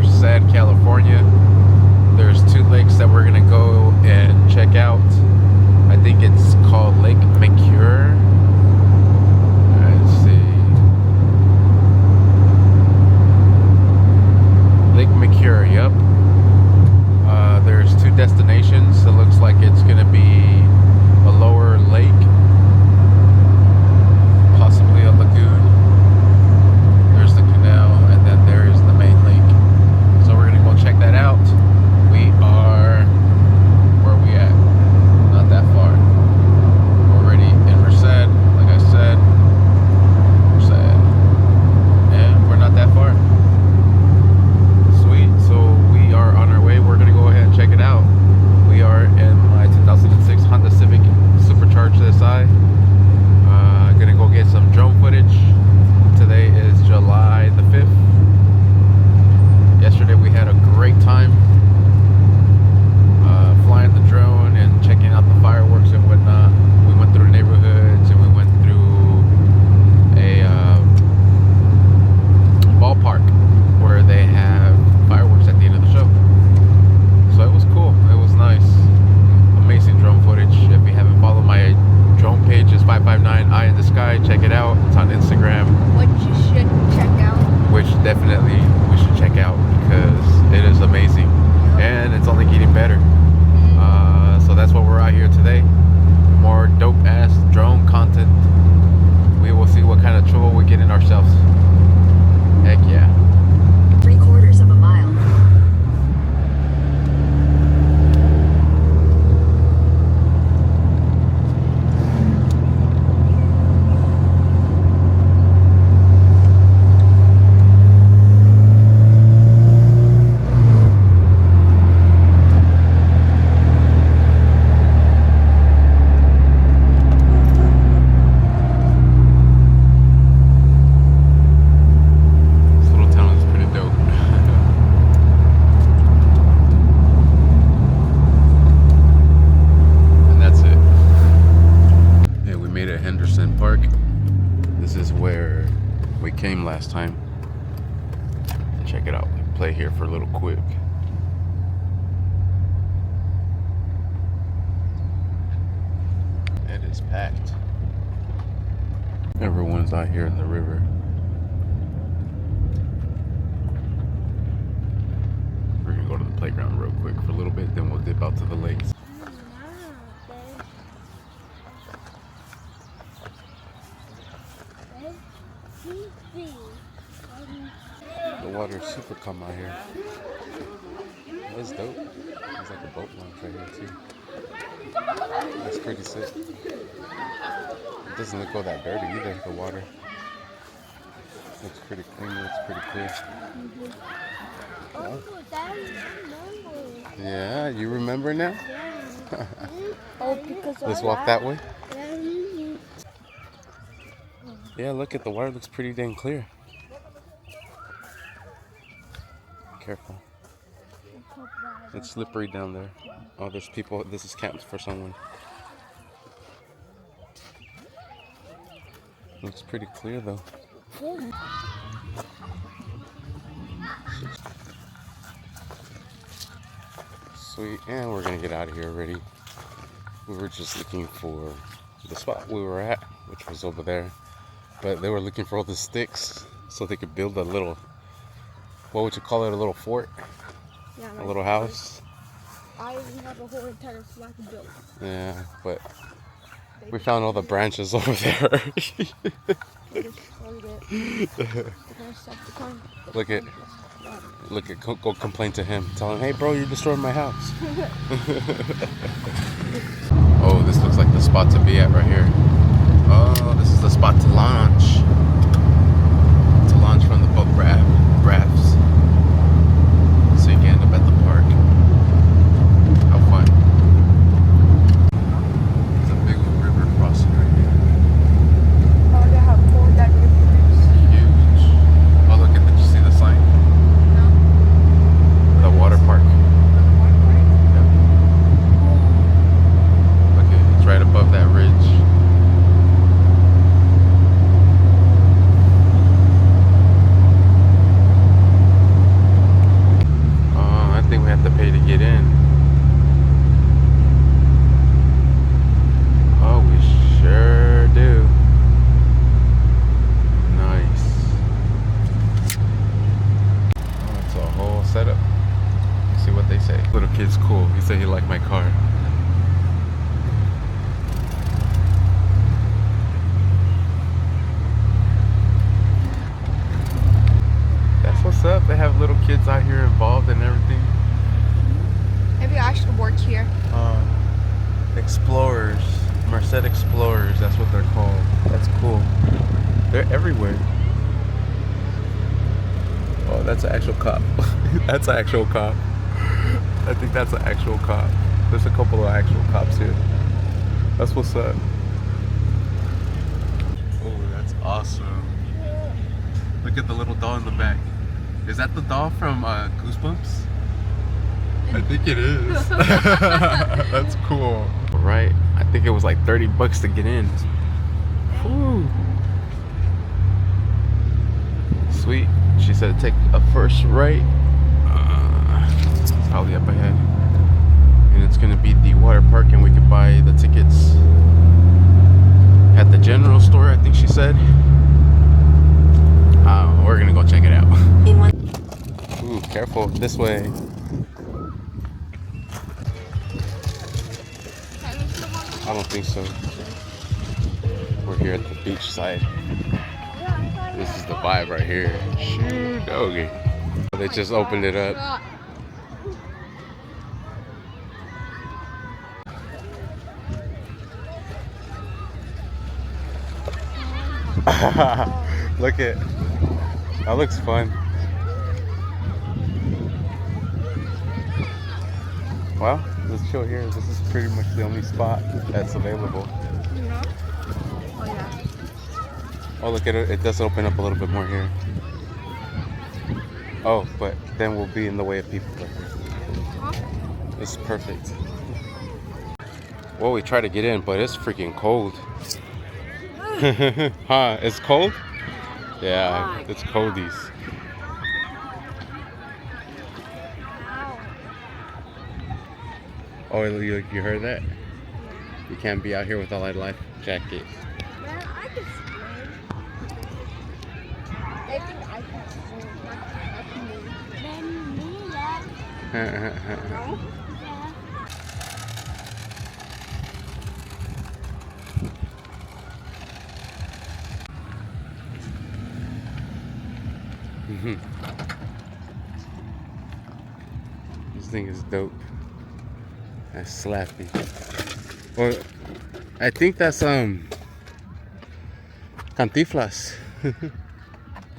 Merced, California. There's two lakes that we're gonna go and check out. I think it's called Lake McClure. Let's see. Lake McClure, yep. There's two destinations. It looks like it's gonna be a lower lake, possibly a lagoon. There's the canal, and then there's the main lake. So we're gonna go check that out. We are, where are we at? Not that far. We're already in Merced, like I said. Merced. And we're not that far. Sweet, so we are on our way. We're gonna go ahead and check it out. We are in my 2006 Honda Civic Supercharged SI. Gonna go get some drone footage. Today is July the 5th. Yesterday we had a great time flying the drone and checking out the fireworks and whatnot. We went through neighborhoods and we went through a ballpark where they have fireworks at the end of the show. So it was cool. It was nice. Amazing drone footage. If you haven't followed my drone page, it's 559 Eye in the Sky. Check it out. It's on Instagram. Which you should check out. Which definitely we should check out because it is amazing. And it's only getting better. So that's what we're out here today. More dope ass drone content. We will see what kind of trouble we get in ourselves. Heck yeah. 3/4 of a mile. Henderson Park. This is where we came last time. Check it out. Play here for a little quick. It is packed. Everyone's out here in the river. We're gonna go to the playground real quick for a little bit, then we'll dip out to the lakes. The water is super calm out here. That's dope. There's like a boat launch right here too. That's pretty sick. It doesn't look all that dirty either, the water. Looks pretty clean, looks pretty clear. Oh, that is remember. Yeah, you remember now? Yeah. Oh, because let's walk that way. Yeah, look at the water, looks pretty dang clear. Careful. It's slippery down there. Oh, there's people. This is camps for someone. Looks pretty clear though. Yeah. Sweet, and we're gonna get out of here already. We were just looking for the spot we were at, which was over there. But they were looking for all the sticks so they could build a little, what would you call it, a little fort? Yeah, a little house? I even have a whole entire flag built. Yeah, but we found all the branches over there. Look at, go complain to him. Tell him, hey bro, you're destroying my house. Oh, this looks like the spot to be at right here. Oh, this is the spot to launch. To launch from the boat rafts. So you can end up at the park. How fun. There's a big old river crossing right here. Oh, yeah, how cool that river is. Huge. Oh, look, did you see the sign? No. The water park. Yep. Look, it's right above that ridge. what's up. They have little kids out here involved and everything. Maybe I should work here. Explorers, Merced Explorers, that's what they're called. That's cool. They're everywhere. Oh, that's an actual cop. That's an actual cop. I think that's an actual cop. There's a couple of actual cops here. That's what's up. Oh, that's awesome. Look at the little doll in the back. Is that the doll from Goosebumps? I think it is. That's cool. Right. I think it was like $30 to get in. Whew. Sweet. She said take a first right. It's probably up ahead. And it's gonna be the water park, and we could buy the tickets at the general store, I think she said. We're gonna go check it out. Ooh, careful. This way. I don't think so. We're here at the beach side. This is the vibe right here. Shoot, okay. They just opened it up. Look at that, looks fun. Well, let's chill here. This is pretty much the only spot that's available. Oh yeah. Oh, look at it. It does open up a little bit more here. Oh, but then we'll be in the way of people right here. This is perfect. Well, we tried to get in, but it's freaking cold. Huh? It's cold? Yeah, it's coldies. Oh, you heard that? You can't be out here without a life jacket. Man, I can swim. They think I can swim. Then me, yeah. No? This thing is dope. That's slappy. Well, I think that's Cantinflas.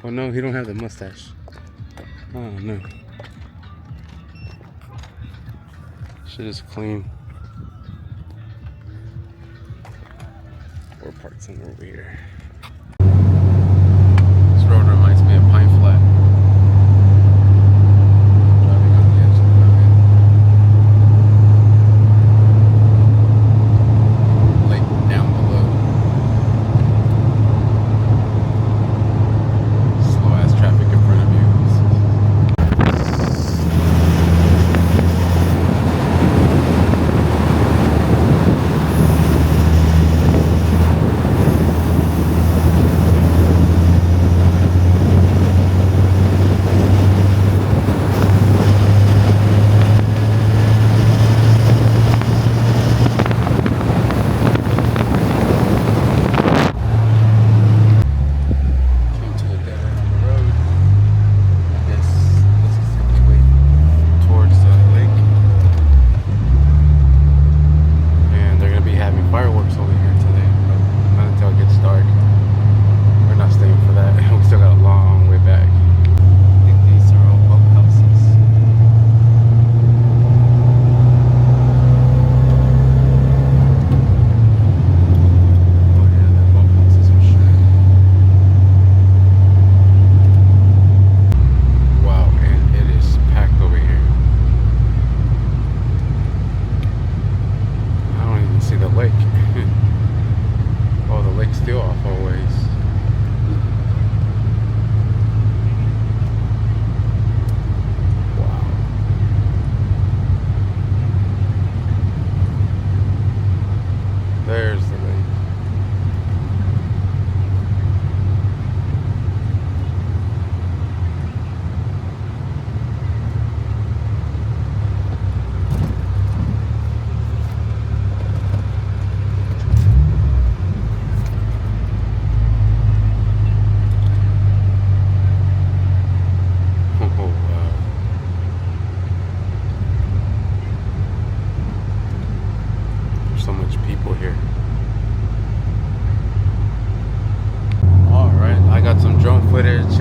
Oh no, he don't have the mustache. Oh no. Shit is clean. We're parked somewhere over here. This road reminds me of Pine Flat. Driving on the edge of the mountain. Lake down below. Slow ass traffic in front of you.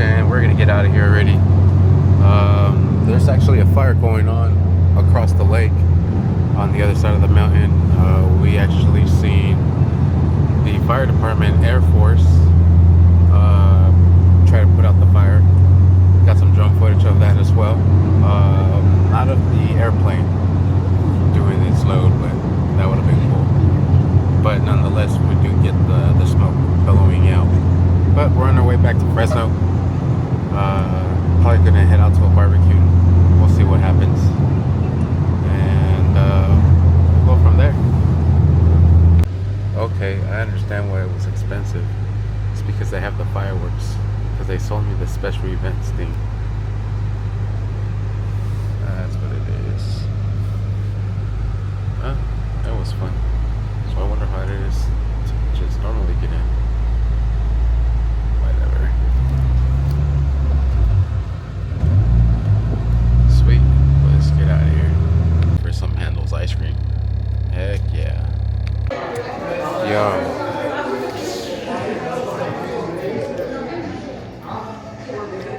and we're gonna get out of here already. There's actually a fire going on across the lake on the other side of the mountain. We actually seen the fire department, Air Force, try to put out the fire. Got some drone footage of that as well. Not of the airplane doing its load, but that would have been cool. But nonetheless, we do get the smoke billowing out. But we're on our way back to Fresno. Probably gonna head out to a barbecue. We'll see what happens, and we'll go from there. Okay, I understand why it was expensive. It's because they have the fireworks. Because they sold me the special events thing. That's what it is. Huh? That was fun. So I wonder how it is to just normally get in. Whatever. Sweet. Let's get out of here for some Handel's ice cream. Heck yeah. Yo.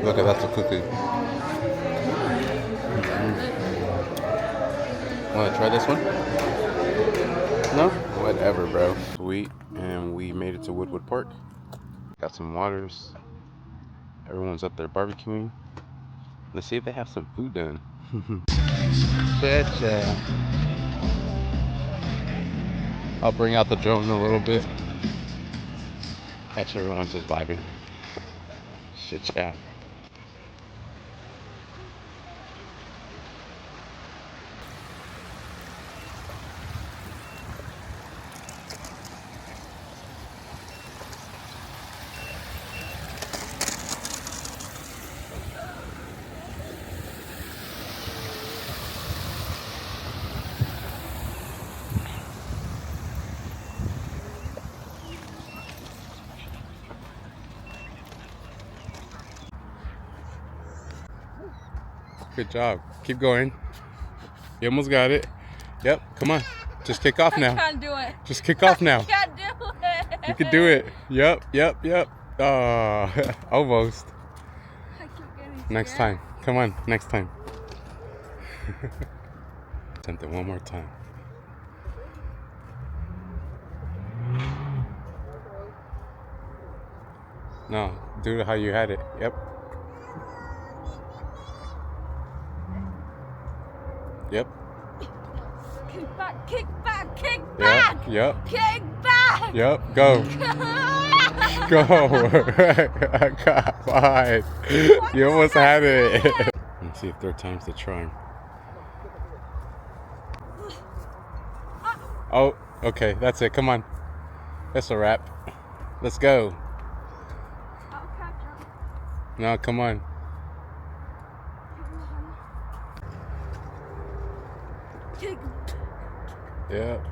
Look at that's a cookie. Wanna try this one? No? Whatever, bro. Sweet. And we made it to Woodward Park. Got some waters. Everyone's up there barbecuing. Let's see if they have some food done. Betcha. I'll bring out the drone in a little bit. Actually, everyone's just vibing. Shit, yeah. Good job. Keep going. You almost got it. Yep. Come on. Just kick off now. I can't do it. Just kick off now. I can't do it. You can do it. Yep. Oh, almost. I keep getting Next scared. time. Come on. Next time. Attempt it one more time. No. Do it how you had it. Yep. Yep. Kick back, kick back, kick back. Yep. Kick back. Yep. Go. Go. Fine. You almost had it. Let's see if third time's the charm. Oh, okay. That's it. Come on. That's a wrap. Let's go. I'll catch up. No, come on. Kick. Yep.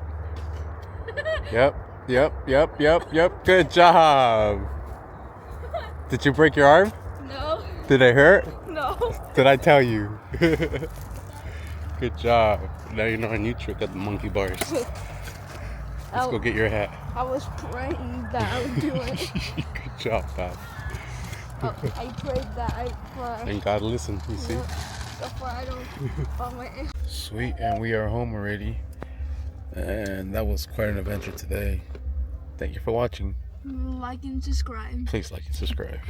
Good job. Did you break your arm? No. Did it hurt? No. Did I tell you? Good job. Now you know a new trick at the monkey bars. Let's go get your hat. I was praying that I would do it. Good job, pal. I prayed that And God listened, you see? before I don't fall my ankle. Sweet, and we are home already. And that was quite an adventure today. Thank you for watching. Like and subscribe. Please like and subscribe.